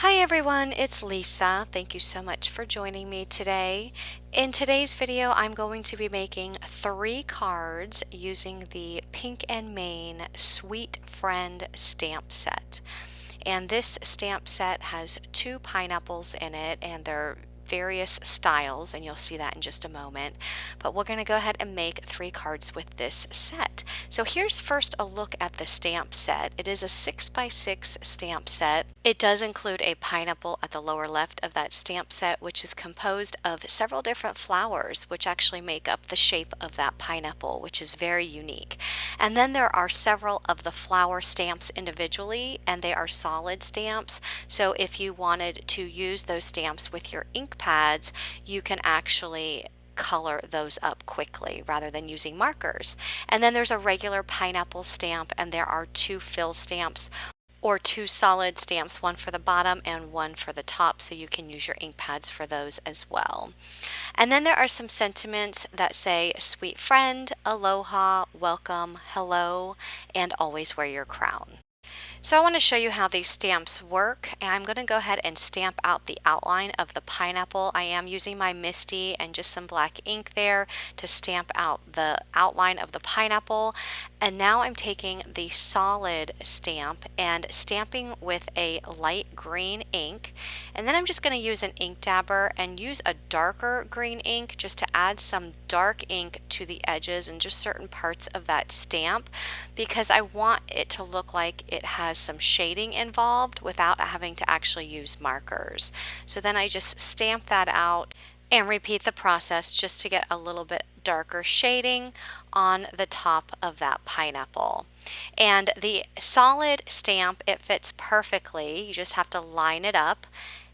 Hi everyone, it's Lisa. Thank you so much for joining me today. In today's video, I'm going to be making 3 cards using the Pink and Main Sweet Friend stamp set. And this stamp set has 2 pineapples in it, and they're various styles, and you'll see that in just a moment. But we're going to go ahead and make 3 cards with this set. So here's first a look at the stamp set. It is a 6x6 stamp set. It does include a pineapple at the lower left of that stamp set, which is composed of several different flowers, which actually make up the shape of that pineapple, which is very unique. And then there are several of the flower stamps individually, and they are solid stamps. So if you wanted to use those stamps with your ink pads, you can actually color those up quickly rather than using markers. And then there's a regular pineapple stamp, and there are 2 fill stamps or 2 solid stamps, one for the bottom and one for the top, so you can use your ink pads for those as well. And then there are some sentiments that say sweet friend, aloha, welcome, hello, and always wear your crown. So I want to show you how these stamps work, and I'm going to go ahead and stamp out the outline of the pineapple. I am using my Misti and just some black ink there to stamp out the outline of the pineapple. And now I'm taking the solid stamp and stamping with a light green ink, and then I'm just going to use an ink dabber and use a darker green ink just to add some dark ink to the edges and just certain parts of that stamp, because I want it to look like it has some shading involved without having to actually use markers. So then I just stamp that out and repeat the process just to get a little bit darker shading on the top of that pineapple. And the solid stamp, it fits perfectly. You just have to line it up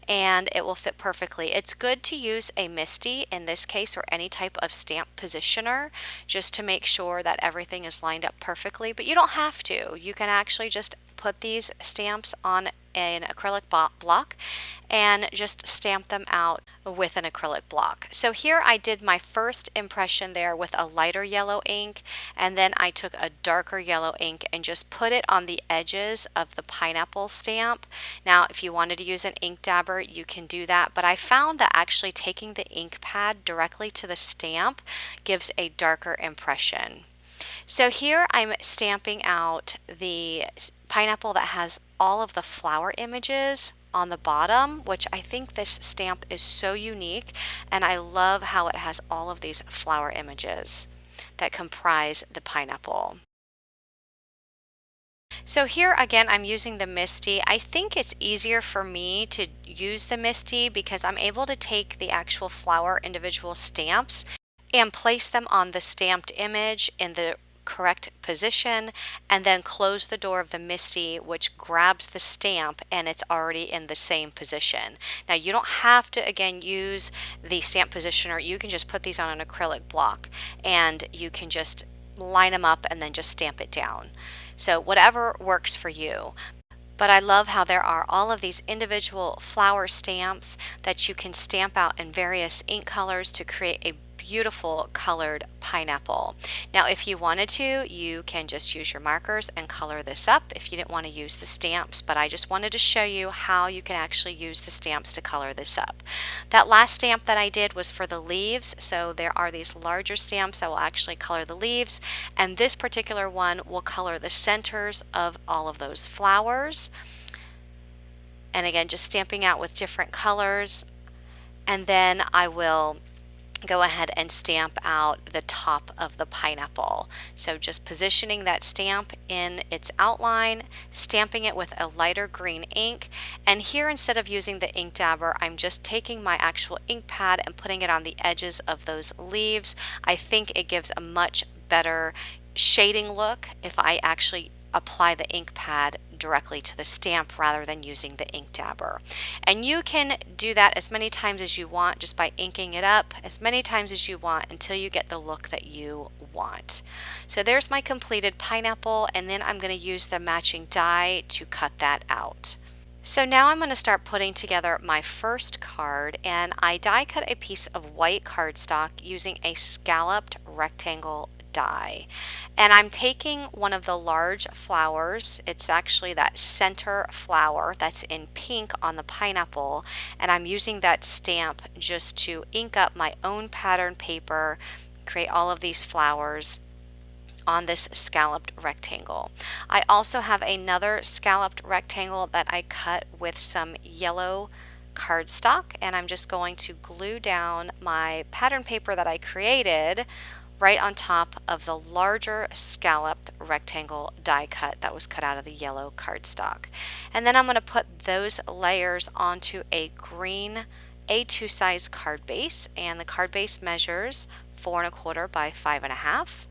and it will fit perfectly. It's good to use a Misti in this case, or any type of stamp positioner, just to make sure that everything is lined up perfectly, but you don't have to. You can actually just put these stamps on an acrylic block and just stamp them out with an acrylic block. So here I did my first impression there with a lighter yellow ink, and then I took a darker yellow ink and just put it on the edges of the pineapple stamp. Now if you wanted to use an ink dabber, you can do that, but I found that actually taking the ink pad directly to the stamp gives a darker impression. So here I'm stamping out the pineapple that has all of the flower images on the bottom, which I think this stamp is so unique, and I love how it has all of these flower images that comprise the pineapple. So here again, I'm using the Misti. I think it's easier for me to use the Misti because I'm able to take the actual flower individual stamps and place them on the stamped image in the correct position, and then close the door of the Misti, which grabs the stamp and it's already in the same position. Now you don't have to again use the stamp positioner. You can just put these on an acrylic block and you can just line them up and then just stamp it down. So whatever works for you. But I love how there are all of these individual flower stamps that you can stamp out in various ink colors to create a beautiful colored pineapple. Now if you wanted to, you can just use your markers and color this up if you didn't want to use the stamps, but I just wanted to show you how you can actually use the stamps to color this up. That last stamp that I did was for the leaves, so there are these larger stamps that will actually color the leaves, and this particular one will color the centers of all of those flowers. And again, just stamping out with different colors, and then I will go ahead and stamp out the top of the pineapple. So just positioning that stamp in its outline, stamping it with a lighter green ink, and here instead of using the ink dabber, I'm just taking my actual ink pad and putting it on the edges of those leaves. I think it gives a much better shading look if I actually apply the ink pad directly to the stamp rather than using the ink dabber. And you can do that as many times as you want just by inking it up as many times as you want until you get the look that you want. So there's my completed pineapple, and then I'm going to use the matching die to cut that out. So now I'm going to start putting together my first card, and I die cut a piece of white cardstock using a scalloped rectangle die. And I'm taking one of the large flowers. It's actually that center flower that's in pink on the pineapple, and I'm using that stamp just to ink up my own pattern paper, create all of these flowers on this scalloped rectangle. I also have another scalloped rectangle that I cut with some yellow cardstock, and I'm just going to glue down my pattern paper that I created right on top of the larger scalloped rectangle die cut that was cut out of the yellow cardstock. And then I'm going to put those layers onto a green A2 size card base, and the card base measures 4 1/4 by 5 1/2.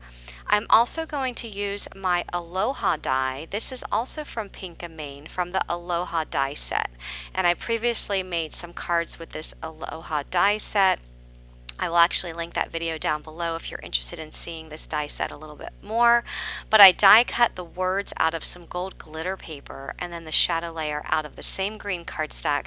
I'm also going to use my Aloha die. This is also from Pink and Main, from the Aloha die set. And I previously made some cards with this Aloha die set. I will actually link that video down below if you're interested in seeing this die set a little bit more. But I die cut the words out of some gold glitter paper and then the shadow layer out of the same green cardstock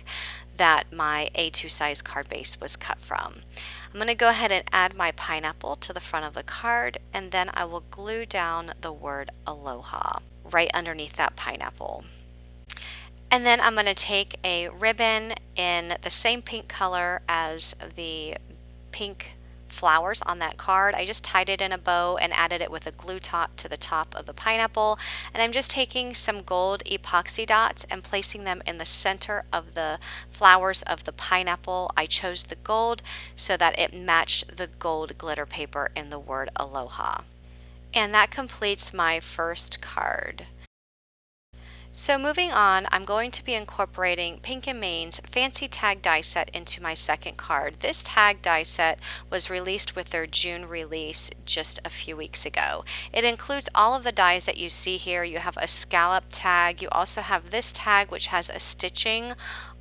that my A2 size card base was cut from. I'm going to go ahead and add my pineapple to the front of the card, and then I will glue down the word Aloha right underneath that pineapple. And then I'm going to take a ribbon in the same pink color as the pink flowers on that card. I just tied it in a bow and added it with a glue top to the top of the pineapple, and I'm just taking some gold epoxy dots and placing them in the center of the flowers of the pineapple. I chose the gold so that it matched the gold glitter paper in the word Aloha. And that completes my first card. So moving on, I'm going to be incorporating Pink and Main's fancy tag die set into my second card. This tag die set was released with their June release just a few weeks ago. It includes all of the dies that you see here. You have a scallop tag. You also have this tag which has a stitching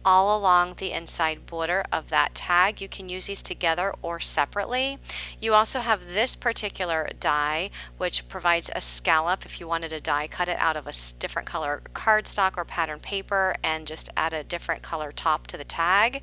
all along the inside border of that tag. You can use these together or separately. You also have this particular die which provides a scallop if you wanted to die cut it out of a different color cardstock or pattern paper and just add a different color top to the tag.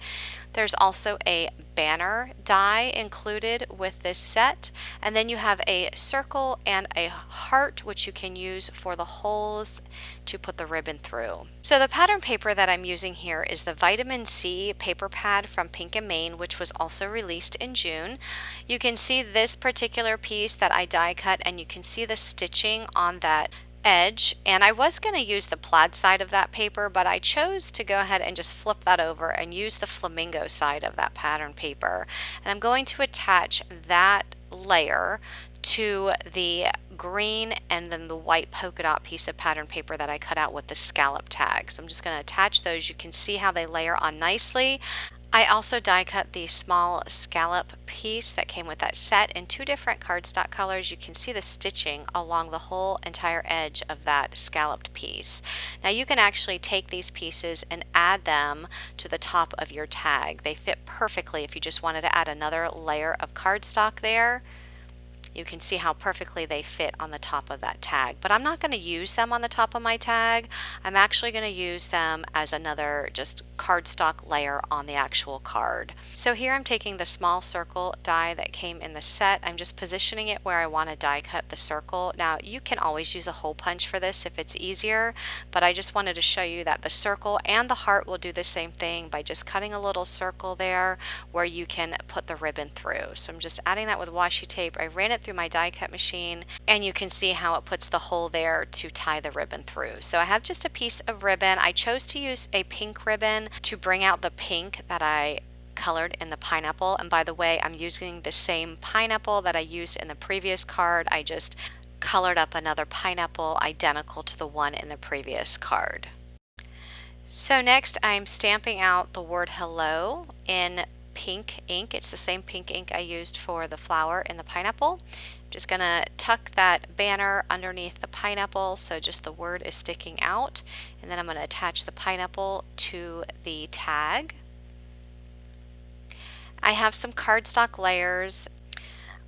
There's also a banner die included with this set, and then you have a circle and a heart which you can use for the holes to put the ribbon through. So the pattern paper that I'm using here is the Vitamin C paper pad from Pink and Main, which was also released in June. You can see this particular piece that I die cut, and you can see the stitching on that edge, and I was going to use the plaid side of that paper, but I chose to go ahead and just flip that over and use the flamingo side of that pattern paper, and I'm going to attach that layer to the green and then the white polka dot piece of pattern paper that I cut out with the scallop tag. So I'm just going to attach those. You can see how they layer on nicely. I also die cut the small scallop piece that came with that set in two different cardstock colors. You can see the stitching along the whole entire edge of that scalloped piece. Now you can actually take these pieces and add them to the top of your tag. They fit perfectly if you just wanted to add another layer of cardstock there. You can see how perfectly they fit on the top of that tag. But I'm not going to use them on the top of my tag. I'm actually going to use them as another just cardstock layer on the actual card. So here I'm taking the small circle die that came in the set. I'm just positioning it where I want to die cut the circle. Now you can always use a hole punch for this if it's easier, but I just wanted to show you that the circle and the heart will do the same thing by just cutting a little circle there where you can put the ribbon through. So I'm just adding that with washi tape. I ran it through my die cut machine, and you can see how it puts the hole there to tie the ribbon through. So I have just a piece of ribbon. I chose to use a pink ribbon to bring out the pink that I colored in the pineapple, and by the way, I'm using the same pineapple that I used in the previous card. I just colored up another pineapple identical to the one in the previous card. So next I'm stamping out the word hello in pink ink. It's the same pink ink I used for the flower in the pineapple. I'm just going to tuck that banner underneath the pineapple so just the word is sticking out, and then I'm going to attach the pineapple to the tag. I have some cardstock layers.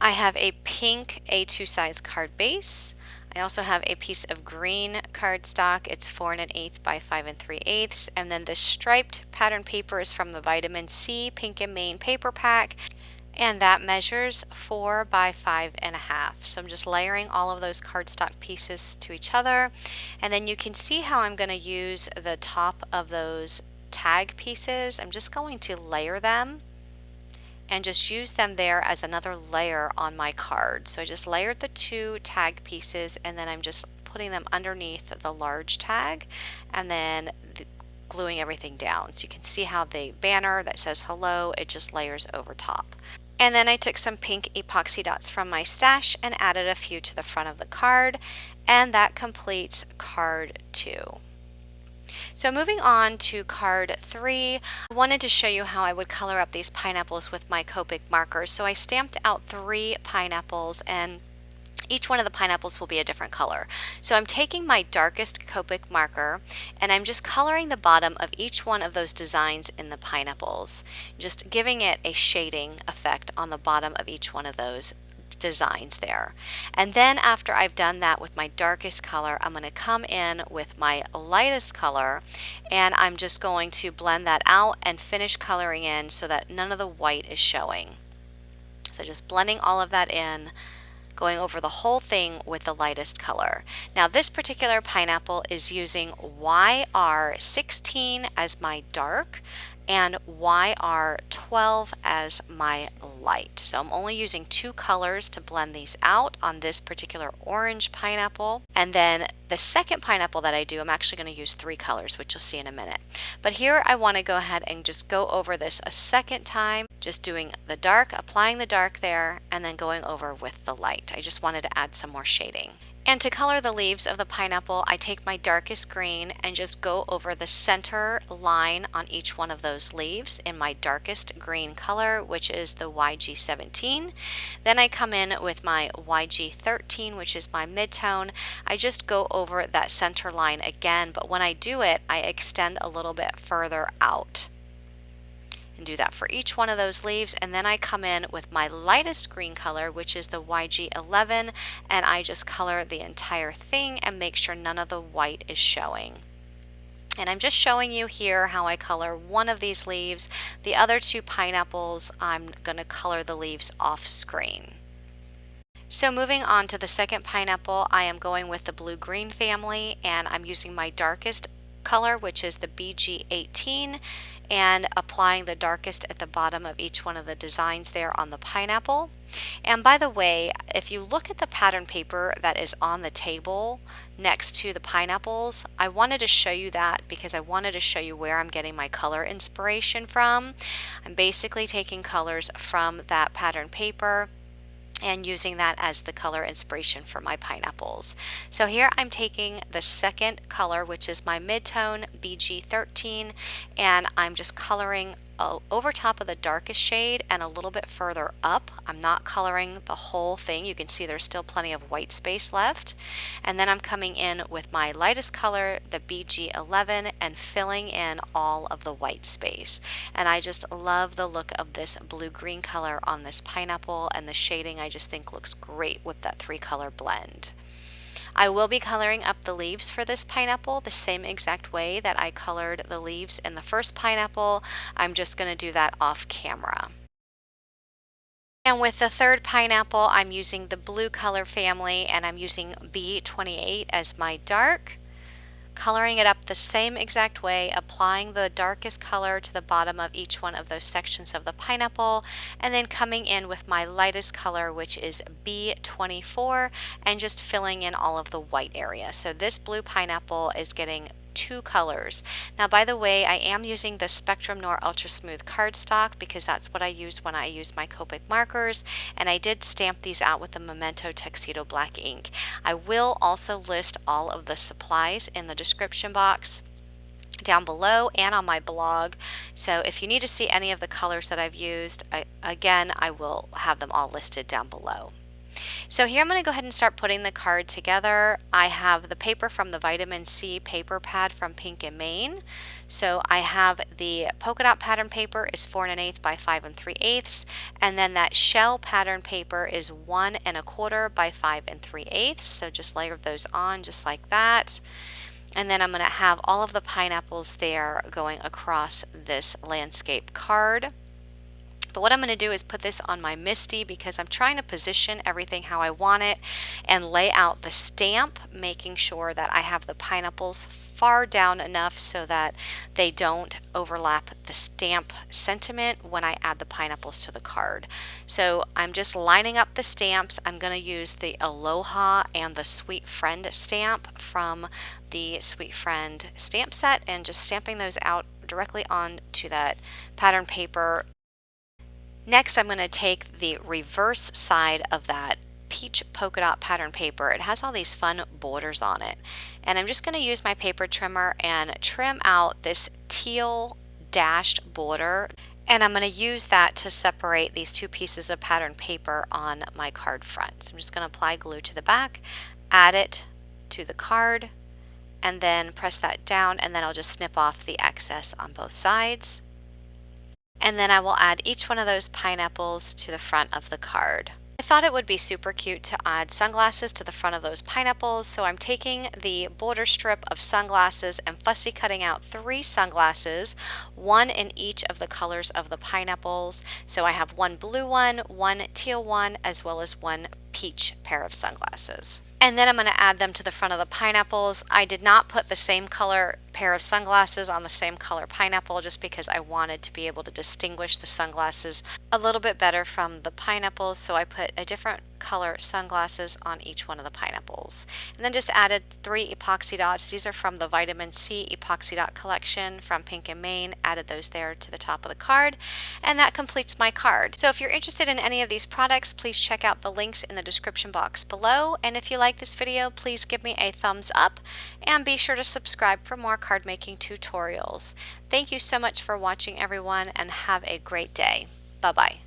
I have a pink A2 size card base. I also have a piece of green cardstock. It's 4 1/8 by 5 3/8, and then the striped pattern paper is from the Vitamin C Pink and Main paper pack. and that measures 4 by 5.5. So I'm just layering all of those cardstock pieces to each other, and then you can see how I'm going to use the top of those tag pieces. I'm just going to layer them and just use them there as another layer on my card. So I just layered the 2 tag pieces, and then I'm just putting them underneath the large tag, and then gluing everything down. So you can see how the banner that says hello, it just layers over top. And then I took some pink epoxy dots from my stash and added a few to the front of the card, and that completes card 2. So moving on to card 3, I wanted to show you how I would color up these pineapples with my Copic markers. So I stamped out 3 pineapples, and each one of the pineapples will be a different color. So I'm taking my darkest Copic marker and I'm just coloring the bottom of each one of those designs in the pineapples, just giving it a shading effect on the bottom of each one of those designs there. And then after I've done that with my darkest color, I'm going to come in with my lightest color, and I'm just going to blend that out and finish coloring in so that none of the white is showing. So just blending all of that in, going over the whole thing with the lightest color. Now this particular pineapple is using YR16 as my dark and YR12 as my light. So I'm only using 2 colors to blend these out on this particular orange pineapple. And then the second pineapple that I do, I'm actually going to use 3 colors, which you'll see in a minute. But here I want to go ahead and just go over this a second time, just doing the dark, applying the dark there, and then going over with the light. I just wanted to add some more shading. And to color the leaves of the pineapple, I take my darkest green and just go over the center line on each one of those leaves in my darkest green color, which is the YG17. Then I come in with my YG13, which is my midtone. I just go over that center line again, but when I do it, I extend a little bit further out. And do that for each one of those leaves, and then I come in with my lightest green color, which is the YG11, and I just color the entire thing and make sure none of the white is showing. And I'm just showing you here how I color one of these leaves. The other 2 pineapples, I'm going to color the leaves off screen. So moving on to the second pineapple, I am going with the blue-green family, and I'm using my darkest color, which is the BG18, and applying the darkest at the bottom of each one of the designs there on the pineapple. And by the way, if you look at the pattern paper that is on the table next to the pineapples, I wanted to show you that because I wanted to show you where I'm getting my color inspiration from. I'm basically taking colors from that pattern paper and using that as the color inspiration for my pineapples. So here I'm taking the second color, which is my midtone BG13, and I'm just coloring over top of the darkest shade and a little bit further up. I'm not coloring the whole thing. You can see there's still plenty of white space left. And then I'm coming in with my lightest color, the BG11, and filling in all of the white space. And I just love the look of this blue-green color on this pineapple, and the shading I just think looks great with that 3-color blend. I will be coloring up the leaves for this pineapple the same exact way that I colored the leaves in the first pineapple. I'm just going to do that off camera. And with the third pineapple, I'm using the blue color family, and I'm using B28 as my dark. Coloring it up the same exact way, applying the darkest color to the bottom of each one of those sections of the pineapple, and then coming in with my lightest color, which is B24, and just filling in all of the white area. So this blue pineapple is getting 2 colors. Now, by the way, I am using the Spectrum Noir Ultra Smooth cardstock because that's what I use when I use my Copic markers, and I did stamp these out with the Memento Tuxedo Black ink. I will also list all of the supplies in the description box down below and on my blog, so if you need to see any of the colors that I've used, I will have them all listed down below. So here I'm going to go ahead and start putting the card together. I have the paper from the Vitamin C paper pad from Pink and Main. So I have the polka dot pattern paper is 4 1/8 by 5 3/8, and then that shell pattern paper is 1 1/4 by 5 3/8. So just layer those on just like that. And then I'm going to have all of the pineapples there going across this landscape card. But what I'm going to do is put this on my Misti because I'm trying to position everything how I want it and lay out the stamp, making sure that I have the pineapples far down enough so that they don't overlap the stamp sentiment when I add the pineapples to the card. So I'm just lining up the stamps. I'm going to use the Aloha and the Sweet Friend stamp from the Sweet Friend stamp set and just stamping those out directly onto that pattern paper. Next, I'm going to take the reverse side of that peach polka dot pattern paper. It has all these fun borders on it. And I'm just going to use my paper trimmer and trim out this teal dashed border. And I'm going to use that to separate these two pieces of pattern paper on my card front. So I'm just going to apply glue to the back, add it to the card, and then press that down, and then I'll just snip off the excess on both sides. And then I will add each one of those pineapples to the front of the card. I thought it would be super cute to add sunglasses to the front of those pineapples, so I'm taking the border strip of sunglasses and fussy cutting out 3 sunglasses, 1 in each of the colors of the pineapples. So I have 1 blue one, 1 teal one, as well as 1 peach pair of sunglasses. And then I'm going to add them to the front of the pineapples. I did not put the same color pair of sunglasses on the same color pineapple just because I wanted to be able to distinguish the sunglasses a little bit better from the pineapples, so I put a different color sunglasses on each one of the pineapples. And then just added 3 epoxy dots. These are from the Vitamin C epoxy dot collection from Pink and Maine. Added those there to the top of the card, and that completes my card. So if you're interested in any of these products, please check out the links in the description box below. And if you like this video, please give me a thumbs up and be sure to subscribe for more card making tutorials. Thank you so much for watching, everyone, and have a great day. Bye-bye.